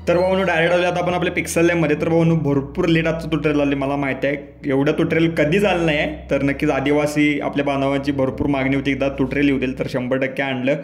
तर भाऊनो डायरेक्ट आले आता आपण आपल्या पिक्सल लॅबमध्ये. तर भाऊनो भरपूर लेट आजचं ट्युटोरियल आले, मला माहिती आहे एवढं ट्युटोरियल कधीच आलं नाही आहे. तर नक्कीच आदिवासी आपल्या बांधवांची भरपूर मागणी होती एकदा ट्युटोरियल येऊ देईल, तर 100% आणलं.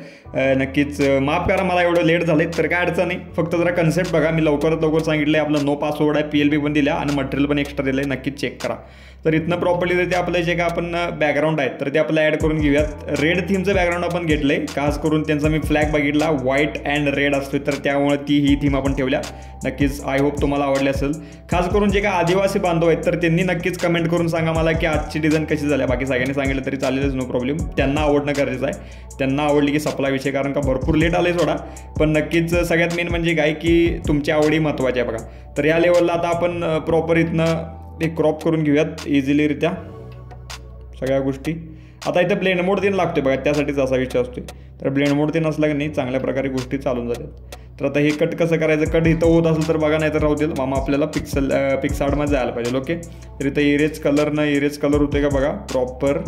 नक्कीच माफ करा मला एवढं लेट झालं, तर काय अडचण नाही. फक्त जरा कन्सेप्ट बघा, मी लवकरात लवकर सांगितलं आहे. आपलं नो पासवर्ड आहे, PLB पण दिला आणि मटेरियल पण एक्स्ट्रा दिलं आहे, नक्कीच चेक करा. तर इथनं प्रॉपर्ली ते आपलं जे काय आपण बॅकग्राऊंड आहे तर ते आपलं ॲड करून घेऊयात. रेड थीमचं बॅकग्राऊंड आपण घेतलं आहे, खास करून त्यांचा मी फ्लॅग बघितला व्हाईट अँड रेड असतो, तर त्यामुळे ही थीम आपण ठेवल्या. नक्कीच आय होप तुम्हाला आवडली असेल. खास करून जे काय आदिवासी बांधव आहेत तर त्यांनी नक्कीच कमेंट करून सांगा मला की आजची डिझाईन कशी झाली. बाकी सगळ्यांनी सांगितलं तरी चालेलच, नो प्रॉब्लेम. त्यांना आवडणं गरजेचं आहे, त्यांना आवडली की सप्लाय विषय, कारण का भरपूर लेट आले सोडा. पण नक्कीच सगळ्यात मेन म्हणजे काय की तुमची आवडी महत्त्वाची आहे बघा. तर या लेवलला आता आपण प्रॉपर इथनं एक क्रॉप करून घेऊयात इझिलीरित्या सगळ्या गोष्टी. आता इथं ब्लेंड मोड तीन लागतोय बघा, त्यासाठीच असा विषय असतोय. तर ब्लेंड मोड तीन असला की नाही चांगल्या प्रकारे गोष्टी चालून जातात. तर आता हे कट कसं करायचं, कट इथं होत असेल तर बघा, नाही तर राहू देईल मामा. आपल्याला पिक्सार्टमध्ये जायला पाहिजे. ओके, तर इथं इरेज कलर होते का बघा प्रॉपर.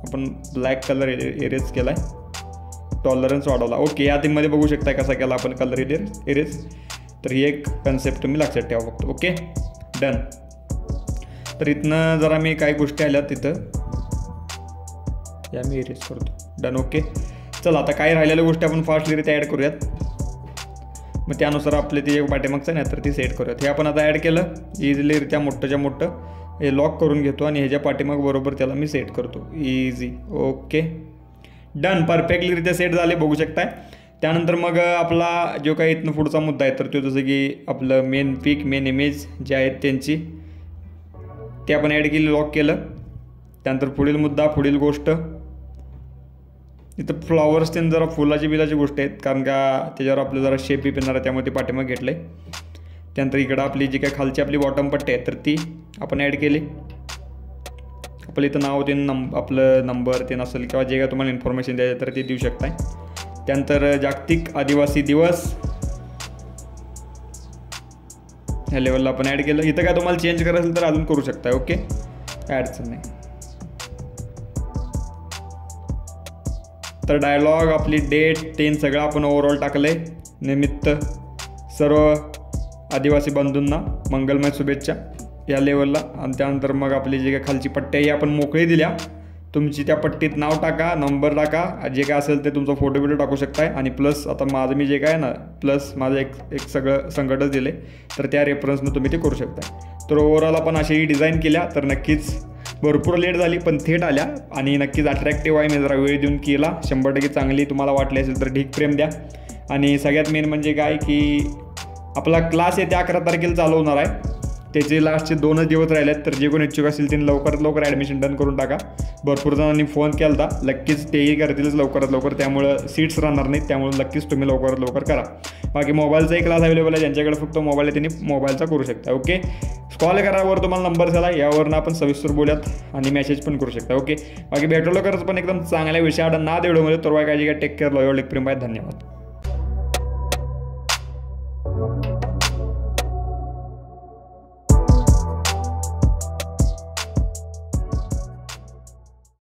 आपण ब्लॅक कलर इरेज केला आहे, टॉलरन्स वाढवला. ओके, या थीममध्ये बघू शकता कसा केला आपण कलर इरेज. तर ही एक कन्सेप्ट तुम्ही लक्षात ठेवा फक्त. Okay, done. तर इथनं जरा मी काही गोष्टी आल्या तिथं या मी इरेज करतो. डन. ओके, चला आता काही राहिलेल्या गोष्टी आपण फास्टलीरित्या ॲड करूयात. मग त्यानुसार आपले ते पाठीमागचं नाही तर ती सेट करूयात. हे आपण आता ॲड केलं इझिलीरित्या, मोठंच्या मोठं हे लॉक करून घेतो आणि ह्याच्या पाठीमाग बरोबर त्याला मी सेट करतो इझी. Okay, done. परफेक्टलीरित्या सेट झाले बघू शकताय. त्यानंतर मग आपला जो काही इथनं पुढचा मुद्दा आहे तर तो जसं की आपलं मेन इमेज जे आहेत त्यांची ते आपण ॲड केली, लॉक केलं. त्यानंतर पुढील मुद्दा, पुढील गोष्ट इथं फ्लॉवर्स ते जरा फुलाची बिलाची गोष्ट आहेत, कारण का त्याच्यावर आपलं जरा शेप येणार आहे त्यामुळे ते पाठीमाग घेतलं आहे. त्यानंतर इकडं आपली जी काय खालची आपली बॉटम पट्टी आहे तर ती आपण ॲड केली. आपलं इथं नाव ते आपलं नंबर ते नसेल किंवा जे काय तुम्हाला इन्फॉर्मेशन द्यायचं तर ते देऊ शकताय. त्यानंतर जागतिक आदिवासी दिवस ह्या लेवलला आपण ॲड केलं. इथं काय तुम्हाला चेंज करायचं तर अजून करू शकता. ओके, काय अडचण नाही. तर डायलॉग, आपली डेट, टेन सगळं आपण ओव्हरऑल टाकलं आहे. निमित्त सर्व आदिवासी बंधूंना मंगलमय शुभेच्छा या लेवलला. आणि त्यानंतर मग आपली जे काय खालची पट्टी आहे आपण मोकळी दिल्या. तुमची त्या पट्टीत नाव टाका, नंबर टाका, जे काय असेल ते तुमचा फोटो बिटो टाकू शकताय. आणि प्लस आता माझं मी जे काय ना प्लस माझं एक सगळं संकटच दिले तर त्या रेफरन्सनं तुम्ही ते करू शकता. तर ओव्हरऑल आपण अशी डिझाईन केल्या. तर नक्कीच भरपूर लेट झाली पण थेट आल्या आणि नक्कीच अट्रॅक्टिव्ह आहे. मी जरा वेळ देऊन केला, 100% चांगली तुम्हाला वाटली असेल तर ढीक प्रेम द्या. आणि सगळ्यात मेन म्हणजे काय की आपला क्लास येत्या 11 तारखेला चालू होणार आहे. त्याचे लास्टचे 2च दिवस राहिले आहेत. तर जे कोण इच्छुक असतील त्यांनी लवकरात लवकर ॲडमिशन डन करून टाका. भरपूर जणांनी फोन केला होता, नक्कीच तेही करतीलच लवकरात लवकर. त्यामुळं सीट्स राहणार नाहीत, त्यामुळे नक्कीच तुम्ही लवकरात लवकर करा. बाकी मोबाईलचाही क्लास अवेलेबल आहे, ज्यांच्याकडे फक्त मोबाईल आहे त्यांनी मोबाईलचा करू शकता. ओके, कॉल करावर तुम्हाला नंबर झाला, यावरनं आपण सविस्तर बोलूयात आणि मेसेज पण करू शकता. ओके, बाकी भेटलो करत पण एकदम चांगल्या विषयाला ना व्हिडिओमध्ये. तर काय टेक केअर, लॉयल, प्रेम, बाय, धन्यवाद.